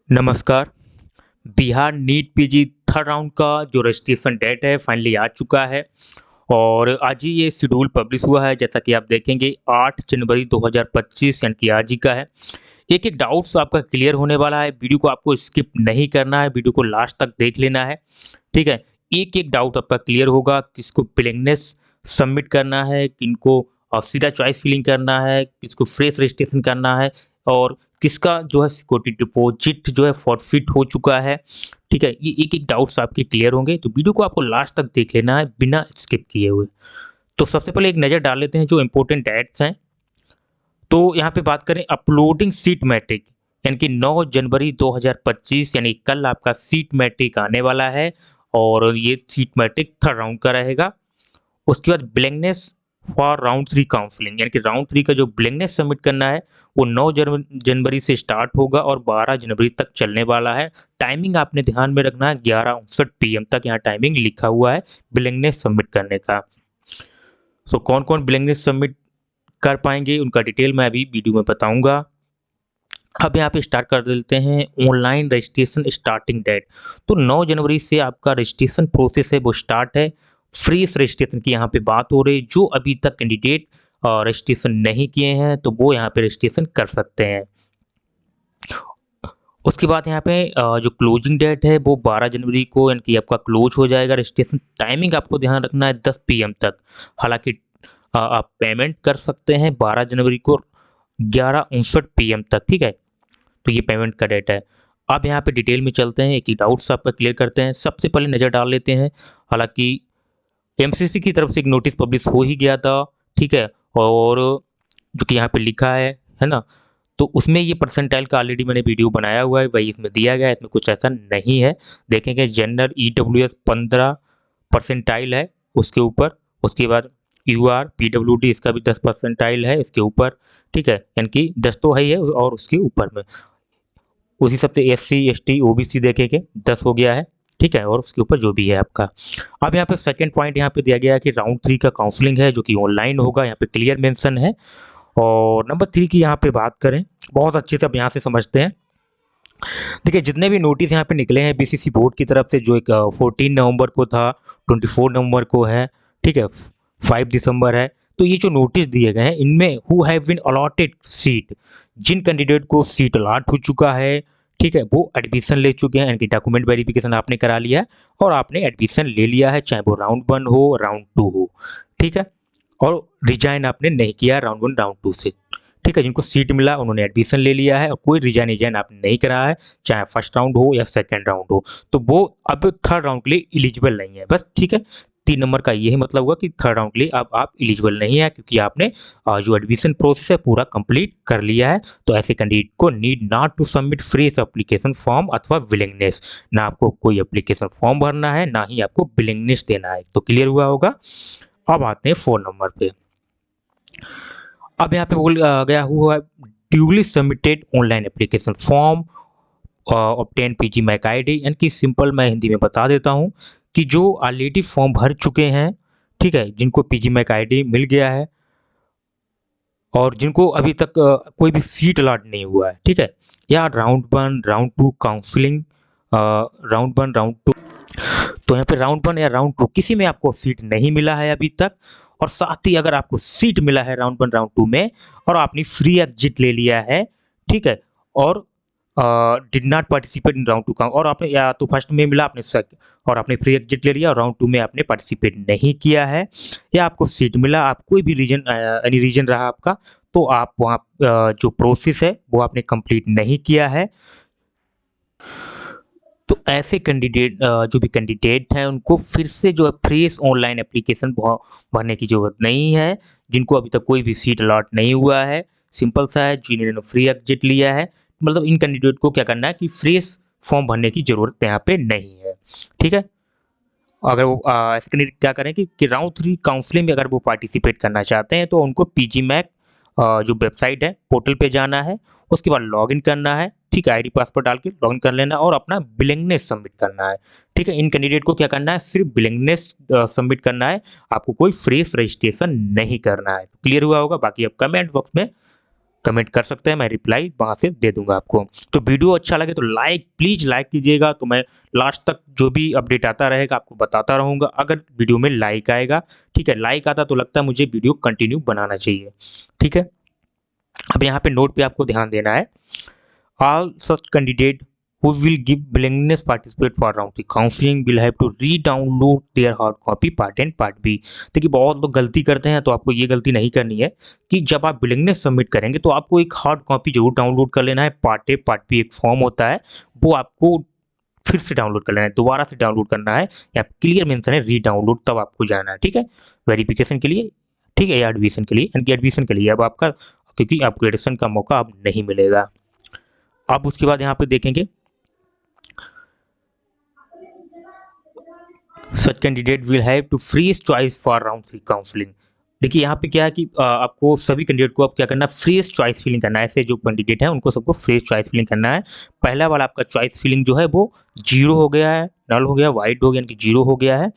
नमस्कार। Bihar NEET PG third round का जो रजिस्ट्रेशन डेट है फाइनली आ चुका है और आज ही ये शेड्यूल पब्लिश हुआ है। जैसा कि आप देखेंगे 8 जनवरी 2025 यानी कि आज ही का है। एक एक डाउट्स आपका क्लियर होने वाला है। वीडियो को आपको स्किप नहीं करना है, वीडियो को लास्ट तक देख लेना है। ठीक है, एक एक डाउट आपका क्लियर होगा। किसको बिलिंगनेस सबमिट करना है, किनको सीधा चॉइस फिलिंग करना है, किसको फ्रेश रजिस्ट्रेशन करना है और किसका जो है सिक्योरिटी डिपॉजिट जो है फॉरफिट हो चुका है। ठीक है, ये एक एक डाउट्स आपके क्लियर होंगे, तो वीडियो को आपको लास्ट तक देख लेना है बिना स्किप किए हुए। तो सबसे पहले एक नज़र डाल लेते हैं जो इंपॉर्टेंट डेट्स हैं। तो यहाँ पे बात करें अपलोडिंग सीट मैट्रिक, यानी कि 9 जनवरी 2025 यानी कल आपका सीट मैट्रिक आने वाला है और ये सीट मैट्रिक थर्ड राउंड का रहेगा। उसके बाद ब्लैंकनेस फॉर राउंड 3 काउंसलिंग, यानी कि राउंड 3 का जो ब्लैंकनेस सबमिट करना है वो 9 जनवरी से स्टार्ट होगा और 12 जनवरी तक चलने वाला है। टाइमिंग आपने ध्यान में रखना है, 11:59 PM तक यहाँ टाइमिंग लिखा हुआ है ब्लैंकनेस सबमिट करने का। सो कौन कौन ब्लैंकनेस सबमिट कर पाएंगे उनका डिटेल मैं अभी वीडियो में बताऊंगा। अब यहाँ पे स्टार्ट कर देते हैं ऑनलाइन रजिस्ट्रेशन स्टार्टिंग डेट। तो 9 जनवरी से आपका रजिस्ट्रेशन प्रोसेस है वो स्टार्ट है। फ्रेश रजिस्ट्रेशन की यहाँ पे बात हो रही, जो अभी तक कैंडिडेट रजिस्ट्रेशन नहीं किए हैं तो वो यहाँ पे रजिस्ट्रेशन कर सकते हैं। उसके बाद यहाँ पे जो क्लोजिंग डेट है वो 12 जनवरी को यानी कि आपका क्लोज हो जाएगा रजिस्ट्रेशन। टाइमिंग आपको ध्यान रखना है 10 PM तक। हालांकि आप पेमेंट कर सकते हैं 12 जनवरी को 11:59 PM तक। ठीक है, तो ये पेमेंट का डेट है। अब यहाँ पे डिटेल में चलते हैं, एक ही डाउट्स आपका क्लियर करते हैं। सबसे पहले नज़र डाल लेते हैं, हालांकि एमसीसी की तरफ से एक नोटिस पब्लिश हो ही गया था। ठीक है, और जो कि यहाँ पे लिखा है ना, तो उसमें ये परसेंटाइल का ऑलरेडी मैंने वीडियो बनाया हुआ है, वही इसमें दिया गया है। इसमें कुछ ऐसा नहीं है। देखेंगे जनरल EWS 15 परसेंटाइल है उसके ऊपर। उसके बाद UR PWD इसका भी 10 परसेंटाइल है इसके ऊपर। ठीक है, यानी कि 10 तो है ही है और उसके ऊपर में उसी सब से SC ST OBC देखेंगे 10 हो गया है। ठीक है, और उसके ऊपर जो भी है आपका। अब यहाँ पे सेकंड पॉइंट यहाँ पे दिया गया है कि राउंड 3 का काउंसलिंग है जो कि ऑनलाइन होगा, यहाँ पे क्लियर मेंशन है। और नंबर 3 की यहाँ पे बात करें, बहुत अच्छे से अब यहाँ से समझते हैं। देखिए, जितने भी नोटिस यहाँ पे निकले हैं BCC बोर्ड की तरफ से, जो एक 14 नवंबर को था, 24 नवंबर को है, ठीक है, 5 दिसंबर है। तो ये जो नोटिस दिए गए हैं इनमें who have been allotted seat, जिन कैंडिडेट को सीट अलॉट हो चुका है, ठीक है, वो एडमिशन ले चुके हैं, यानी कि डॉक्यूमेंट वेरिफिकेशन आपने करा लिया है और आपने एडमिशन ले लिया है, चाहे वो राउंड 1 हो राउंड 2 हो। ठीक है, और रिजाइन आपने नहीं किया राउंड 1 राउंड 2 से। ठीक है, जिनको सीट मिला उन्होंने एडमिशन ले लिया है और कोई रिजाइन आपने नहीं करा है, चाहे फर्स्ट राउंड हो या सेकंड राउंड हो, तो वो अब थर्ड राउंड के लिए एलिजिबल नहीं है बस। ठीक है, 3 नंबर का यही मतलब हुआ कि थर्ड राउंड के लिए अब आप एलिजिबल नहीं है, क्योंकि आपने जो एडमिशन प्रोसेस है पूरा कंप्लीट कर लिया है। तो ऐसे कैंडिडेट को need not to submit fresh application form अथवा विलिंगनेस, ना आपको कोई एप्लीकेशन फॉर्म भरना है ना ही आपको विलिंगनेस देना है। तो क्लियर हुआ होगा। अब आते हैं 4 नंबर पे। अब यहाँ पे बोल गया हुआ है duly submitted online application form obtain PG mac ID, यानी कि सिंपल मैं हिंदी में बता देता हूँ कि जो ऑलरेडी फॉर्म भर चुके हैं, ठीक है, जिनको PG मैक ID मिल गया है और जिनको अभी तक कोई भी सीट अलॉट नहीं हुआ है, ठीक है, या round 1 round 2 counselling, round 1 round 2, तो यहाँ पे राउंड 1 या राउंड 2 किसी में आपको सीट नहीं मिला है अभी तक, और साथ ही अगर आपको सीट मिला है राउंड 1 राउंड 2 में और आपने फ्री एग्जिट ले लिया है, ठीक है, और did not participate in round 2 का, और आपने या तो फर्स्ट में मिला आपने और आपने फ्री एग्जिट ले लिया और राउंड 2 में आपने पार्टिसिपेट नहीं किया है, या आपको सीट मिला, आप कोई भी रीजन एनी रीजन रहा आपका, तो आप वहाँ जो प्रोसेस है वो आपने कंप्लीट नहीं किया है, तो ऐसे कैंडिडेट जो भी कैंडिडेट हैं उनको फिर से जो है फ्रेश ऑनलाइन एप्लीकेशन भरने की ज़रूरत नहीं है। जिनको अभी तक कोई भी सीट अलॉट नहीं हुआ है, सिंपल सा है, जिन्होंने फ्री एग्जिट लिया है, मतलब इन कैंडिडेट को क्या करना है कि फ्रेश फॉर्म भरने की ज़रूरत यहाँ पे नहीं है। ठीक है, अगर वो ऐसे कैंडिडेट क्या करें कि राउंड 3 काउंसलिंग में अगर वो पार्टिसिपेट करना चाहते हैं तो उनको PG मैक जो वेबसाइट है पोर्टल पे जाना है, उसके बाद लॉगिन करना है, ठीक है, ID पासवर्ड डाल के लॉगिन कर लेना और अपना बिलिंगनेस सबमिट करना है। ठीक है, इन कैंडिडेट को क्या करना है, सिर्फ बिलिंगनेस सबमिट करना है, आपको कोई फ्रेश रजिस्ट्रेशन नहीं करना है। क्लियर हुआ होगा। बाकी आप कमेंट बॉक्स में कमेंट कर सकते हैं, मैं रिप्लाई वहाँ से दे दूंगा आपको। तो वीडियो अच्छा लगे तो प्लीज़ लाइक कीजिएगा, तो मैं लास्ट तक जो भी अपडेट आता रहेगा आपको बताता रहूँगा। अगर वीडियो में लाइक आएगा, ठीक है, लाइक आता तो लगता है मुझे वीडियो कंटिन्यू बनाना चाहिए, ठीक है। अब यहाँ पे नोट पे आपको ध्यान देना है, all such candidate who will give willingness participate for round 3 counseling will have to re-download their hard copy part and part B। देखिए बहुत लोग गलती करते हैं, तो आपको ये गलती नहीं करनी है कि जब आप विलिंगनेस सबमिट करेंगे तो आपको एक हार्ड कॉपी जरूर डाउनलोड कर लेना है। पार्ट ए पार्ट बी एक फॉर्म होता है, वो आपको फिर से डाउनलोड कर लेना है, दोबारा से डाउनलोड करना है, या क्लियर मेंशन है री डाउनलोड, तब आपको जाना है, ठीक है, वेरिफिकेशन के लिए, ठीक है, या एडमिशन के लिए, यानी कि एडमिशन के लिए अब आपका, क्योंकि अपग्रेडेशन का मौका अब नहीं मिलेगा। अब उसके बाद यहाँ पे देखेंगे such candidate will have to freeze choice for round 3 counselling. देखिए यहाँ पे क्या है कि आपको सभी कैंडिडेट को अब क्या करना है, फ्रेश चॉइस फिलिंग करना है। ऐसे जो कैंडिडेट है उनको सबको फ्रेश चॉइस फिलिंग करना है। पहला वाला आपका चॉइस फिलिंग जो है वो 0 हो गया है, नल हो गया, वाइट हो गया, यानी कि 0 हो गया है।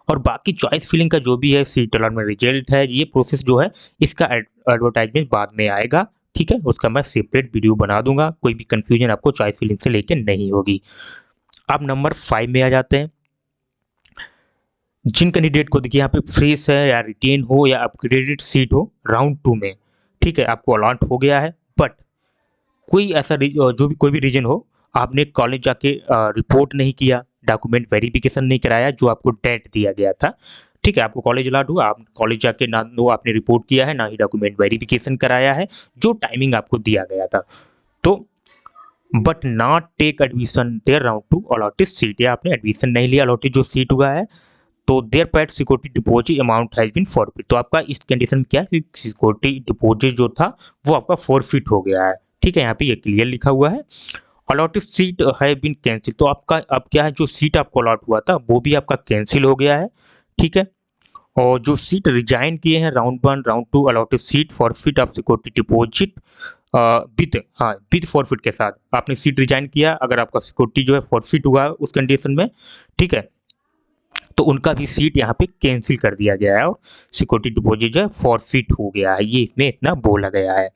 और बाकी चॉइस फिलिंग का जो भी है सीट अलॉट में रिजल्ट है, ये प्रोसेस जो है इसका एडवर्टाइजमेंट बाद में आएगा, ठीक है, उसका मैं सेपरेट वीडियो बना दूंगा, कोई भी कंफ्यूजन आपको चॉइस फिलिंग से लेके नहीं होगी। अब नंबर 5 में आ जाते हैं। जिन कैंडिडेट को देखिए यहाँ पे फ्रेश है या रिटेन हो या अपग्रेडेड सीट हो राउंड 2 में, ठीक है, आपको अलॉट हो गया है, बट कोई ऐसा जो भी कोई भी रीजन हो, आपने कॉलेज जाके रिपोर्ट नहीं किया, डॉक्यूमेंट वेरिफिकेशन नहीं कराया जो आपको डेट दिया गया था, ठीक है, आपको कॉलेज अलॉट हुआ, आप कॉलेज जाके ना तो आपने रिपोर्ट किया है, ना ही डॉक्यूमेंट वेरिफिकेशन कराया है जो टाइमिंग आपको दिया गया था, तो but not take admission their round 2 allotted seat, या आपने एडमिशन नहीं लिया, अलॉटेड जो सीट हुआ है, तो their paid security deposit amount has been forfeit. तो आपका इस कंडीशन में क्या है कि सिक्योरिटी डिपॉजिट जो था वो आपका फॉरफिट हो गया है, ठीक है, यहाँ पे ये क्लियर लिखा हुआ है। अलॉटेड सीट है बीन कैंसिल, तो आपका अब क्या है, जो सीट आपको अलॉट हुआ था वो भी आपका कैंसिल हो गया है, ठीक है। और जो सीट रिजाइन किए हैं round 1 round 2 allotted seat forfeit of security deposit with forfeit के साथ आपने सीट रिजाइन किया, अगर आपका सिक्योरिटी जो है फॉरफिट हुआ उस कंडीशन में, ठीक है, तो उनका भी सीट यहाँ पे कैंसिल कर दिया गया है और सिक्योरिटी डिपॉजिट जो है फॉरफिट हो गया है, ये इसमें इतना बोला गया है।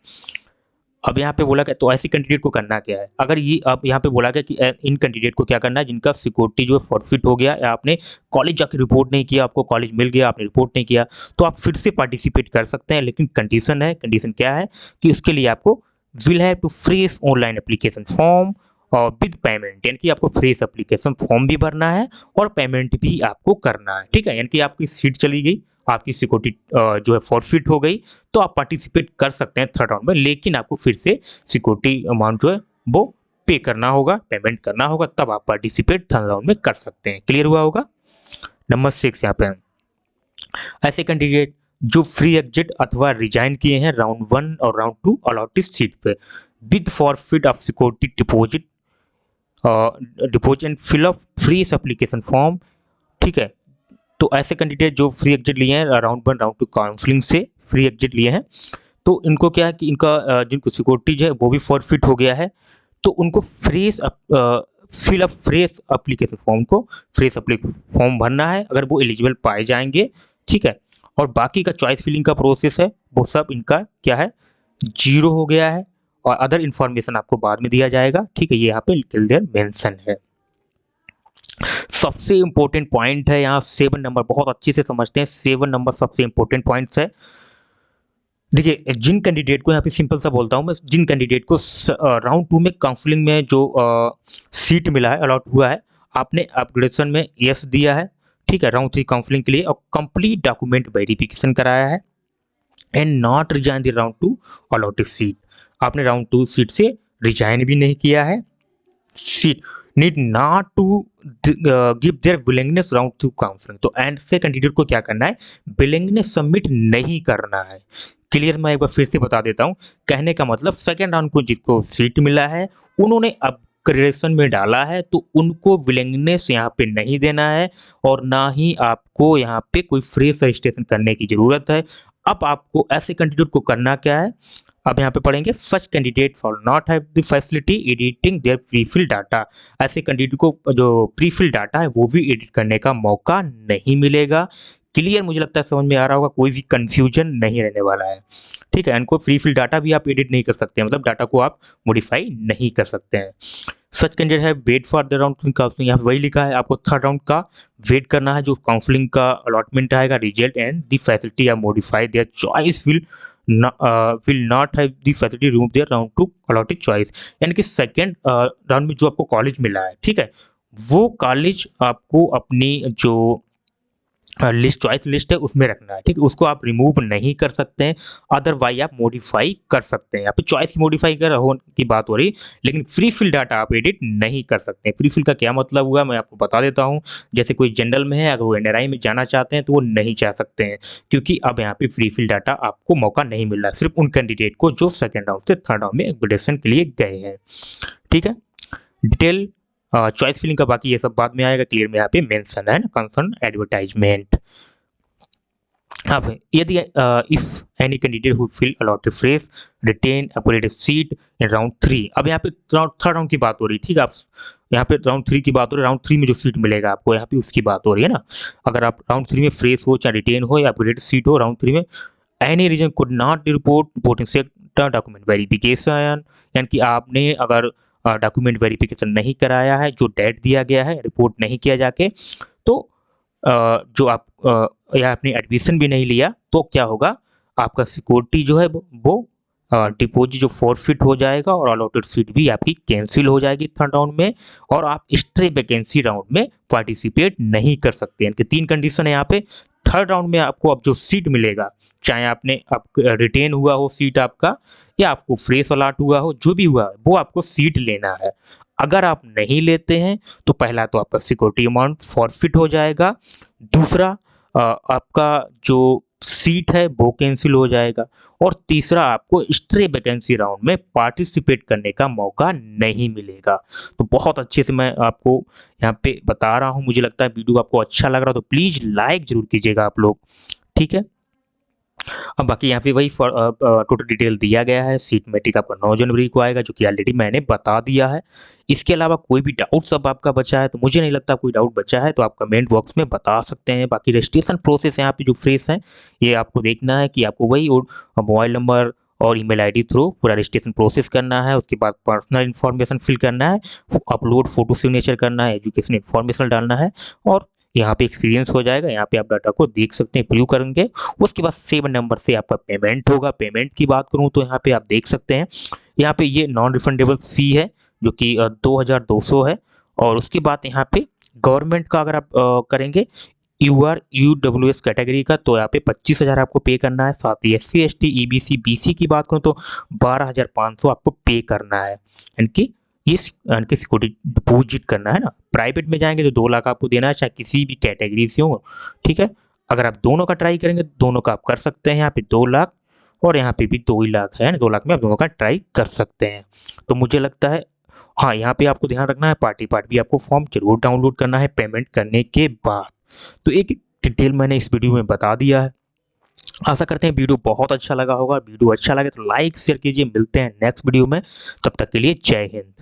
अब यहाँ पे बोला गया तो ऐसे कैंडिडेट को करना क्या है, अगर ये अब यहाँ पे बोला गया कि इन कैंडिडेट को क्या करना है जिनका सिक्योरिटी जो है फॉरफिट हो गया, या आपने कॉलेज जाके रिपोर्ट नहीं किया, आपको कॉलेज मिल गया, आपने रिपोर्ट नहीं किया, तो आप फिर से पार्टिसिपेट कर सकते हैं, लेकिन कंडीशन है, कंडीशन क्या है कि उसके लिए आपको will have to fresh online application form और विद पेमेंट, यानी कि आपको फ्रेश एप्लीकेशन फॉर्म भी भरना है और पेमेंट भी आपको करना है, ठीक है, यानी कि आपकी सीट चली गई, आपकी सिक्योरिटी जो है फॉरफिट हो गई, तो आप पार्टिसिपेट कर सकते हैं थर्ड राउंड में, लेकिन आपको फिर से सिक्योरिटी अमाउंट जो है वो पे करना होगा, पेमेंट करना होगा, तब आप पार्टिसिपेट थर्ड राउंड में कर सकते हैं। क्लियर हुआ होगा। नंबर 6 यहाँ पे ऐसे कैंडिडेट जो फ्री एग्जिट अथवा रिजाइन किए हैं राउंड 1 और राउंड 2 अलॉटेड सीट पे with forfeit of security deposit and fill up freeze application form, ठीक है, तो ऐसे कैंडिडेट जो फ्री एग्जिट लिए हैं राउंड 1 राउंड 2 काउंसलिंग से फ्री एग्जिट लिए हैं, तो इनको क्या है कि इनका जिनको सिक्योरिटी जो है वो भी फॉरफिट हो गया है, तो उनको fresh fill up fresh application form को फ्रेश फॉर्म भरना है, अगर वो एलिजिबल पाए जाएंगे, ठीक है, और बाकी का चॉइस फिलिंग का प्रोसेस है वो सब इनका क्या है 0 हो गया है, और अदर इन्फॉर्मेशन आपको बाद में दिया जाएगा, ठीक है, ये यहाँ पे क्लियर मेंशन है। सबसे इंपॉर्टेंट पॉइंट है यहाँ 7 नंबर, बहुत अच्छे से समझते हैं, 7 नंबर सबसे इंपॉर्टेंट पॉइंट्स है। देखिए जिन कैंडिडेट को यहाँ पे सिंपल सा बोलता हूँ मैं, जिन कैंडिडेट को राउंड 2 में काउंसलिंग में जो सीट मिला है अलॉट हुआ है, आपने अपग्रेडेशन में यस दिया है, ठीक है, राउंड 3 काउंसलिंग के लिए, और कंप्लीट डॉक्यूमेंट वेरिफिकेशन कराया है and not resign the round 2 allotted seat, आपने राउंड 2 सीट से रिजाइन भी नहीं किया है, seat need not to give their willingness round 2 counselling, तो एंड से कैंडिडेट को क्या करना है, विलिंगनेस सबमिट नहीं करना है। क्लियर, मैं एक बार फिर से बता देता हूँ, कहने का मतलब सेकेंड राउंड को जिसको सीट मिला है उन्होंने अपग्रेडेशन में डाला है, तो उनको विलिंगनेस यहाँ पे नहीं देना है, और ना ही आपको यहाँ पे कोई फ्रेश रजिस्ट्रेशन करने की ज़रूरत है। अब आपको ऐसे कैंडिडेट को करना क्या है, अब यहाँ पे पढ़ेंगे such candidate for not have the facility editing their prefill data. ऐसे कैंडिडेट को जो प्रीफिल डाटा है वो भी एडिट करने का मौका नहीं मिलेगा। क्लियर, मुझे लगता है समझ में आ रहा होगा, कोई भी कंफ्यूजन नहीं रहने वाला है। ठीक है, इनको प्रीफिल डाटा भी आप एडिट नहीं कर सकते हैं, मतलब डाटा को आप मॉडिफाई नहीं कर सकते हैं। सच कैंडिडेट है wait for the round counselling, यहाँ वही लिखा है आपको थर्ड राउंड का वेट करना है, जो काउंसलिंग का अलॉटमेंट आएगा, रिजल्ट एंड द फैसिलिटी या modify their choice will not have the facility remove their round to allotted choice. यानी कि सेकेंड राउंड में जो आपको कॉलेज मिला है, ठीक है, वो कॉलेज आपको अपनी जो लिस्ट चॉइस लिस्ट है उसमें रखना है। ठीक है, उसको आप रिमूव नहीं कर सकते हैं, अदरवाइज आप मॉडिफाई कर सकते हैं। यहाँ पे चॉइस की मॉडिफाई कर हो की बात हो रही, लेकिन फ्री फिल डाटा आप एडिट नहीं कर सकते हैं। फ्री फिल का क्या मतलब हुआ मैं आपको बता देता हूँ। जैसे कोई जनरल में है, अगर वो एनआरआई में जाना चाहते हैं तो वो नहीं चाह सकते हैं, क्योंकि अब यहाँ पे फ्री फिल डाटा आपको मौका नहीं मिल रहा है, सिर्फ उन कैंडिडेट को जो सेकेंड राउंड से थर्ड राउंड में एग्रेडेशन के लिए गए हैं। ठीक है, डिटेल चॉइस फिलिंग का बाकी ये सब बाद में आएगा, क्लियर में यहाँ पे मेंशन है ना, कंसर्न एडवर्टाइजमेंट। अब यदि if any candidate who fill allotted freeze retain upgraded seat in round 3, अब यहाँ पे थर्ड राउंड की बात हो रही है। ठीक है, आप यहाँ पे राउंड 3 की बात हो रही है, राउंड 3 में जो सीट मिलेगा आपको यहाँ पे उसकी बात हो रही है ना। अगर आप राउंड 3 में फ्रेश हो, चाहे रिटेन हो या अपग्रेडेड सीट हो, राउंड 3 में any reason could not report voting sector document verification, यानी कि आपने अगर डॉक्यूमेंट वेरिफिकेशन नहीं कराया है, जो डेट दिया गया है रिपोर्ट नहीं किया जाके, तो जो आप या आपने एडमिशन भी नहीं लिया, तो क्या होगा, आपका सिक्योरिटी जो है वो डिपॉजिट जो फॉरफिट हो जाएगा और अलॉटेड सीट भी आपकी कैंसिल हो जाएगी थर्ड राउंड में, और आप स्ट्रे वैकेंसी राउंड में पार्टिसिपेट नहीं कर सकते। यानी कि 3 कंडीशन है यहाँ पे। थर्ड राउंड में आपको अब जो सीट मिलेगा, चाहे आपने आप रिटेन हुआ हो सीट आपका, या आपको फ्रेश अलॉट हुआ हो, जो भी हुआ है वो आपको सीट लेना है। अगर आप नहीं लेते हैं तो पहला तो आपका सिक्योरिटी अमाउंट फॉरफिट हो जाएगा, दूसरा आपका जो सीट है वो कैंसिल हो जाएगा, और तीसरा आपको स्ट्रे वैकेंसी राउंड में पार्टिसिपेट करने का मौका नहीं मिलेगा। तो बहुत अच्छे से मैं आपको यहाँ पे बता रहा हूँ। मुझे लगता है वीडियो आपको अच्छा लग रहा हो तो प्लीज़ लाइक जरूर कीजिएगा आप लोग। ठीक है, अब बाकी यहाँ पे वही टोटल डिटेल दिया गया है। सीट मैट्रिक आपका 9 जनवरी को आएगा, जो कि ऑलरेडी मैंने बता दिया है। इसके अलावा कोई भी डाउट सब आपका बचा है तो मुझे नहीं लगता कोई डाउट बचा है, तो आप कमेंट बॉक्स में बता सकते हैं। बाकी रजिस्ट्रेशन प्रोसेस यहाँ पे जो फ्रेश है, ये आपको देखना है कि आपको वही मोबाइल नंबर और ईमेल आईडी थ्रू पूरा रजिस्ट्रेशन प्रोसेस करना है। उसके बाद पर्सनल इन्फॉर्मेशन फिल करना है, अपलोड फोटो सिग्नेचर करना है, एजुकेशन इन्फॉर्मेशन डालना है, और यहाँ पे एक्सपीरियंस हो जाएगा। यहाँ पे आप डाटा को देख सकते हैं, प्रूव करेंगे। उसके बाद 7 नंबर से आपका पेमेंट होगा। पेमेंट की बात करूँ तो यहाँ पे आप देख सकते हैं, यहाँ पे ये नॉन रिफंडेबल फी है जो कि 2200 है। और उसके बाद यहाँ पे गवर्नमेंट का अगर आप करेंगे URUWS कैटेगरी का, तो यहाँ पे 25,000 आपको पे करना है। साथ ही SC ST EBC BC की बात करूँ तो 12,500 आपको पे करना है, यानी कि इनकी सिक्योरिटी डिपॉजिट करना है ना। प्राइवेट में जाएंगे तो 2 लाख आपको देना है, चाहे किसी भी कैटेगरी से हो। ठीक है, अगर आप दोनों का ट्राई करेंगे तो दोनों का आप कर सकते हैं। यहाँ पे 2 लाख और यहाँ पे भी 2 ही लाख है ना, 2 लाख में आप दोनों का ट्राई कर सकते हैं। तो मुझे लगता है हाँ, यहाँ पे आपको ध्यान रखना है, पार्टी भी आपको फॉर्म जरूर डाउनलोड करना है पेमेंट करने के बाद। तो एक डिटेल मैंने इस वीडियो में बता दिया है। आशा करते हैं वीडियो बहुत अच्छा लगा होगा। वीडियो अच्छा लगे तो लाइक शेयर कीजिए। मिलते हैं नेक्स्ट वीडियो में, तब तक के लिए जय हिंद।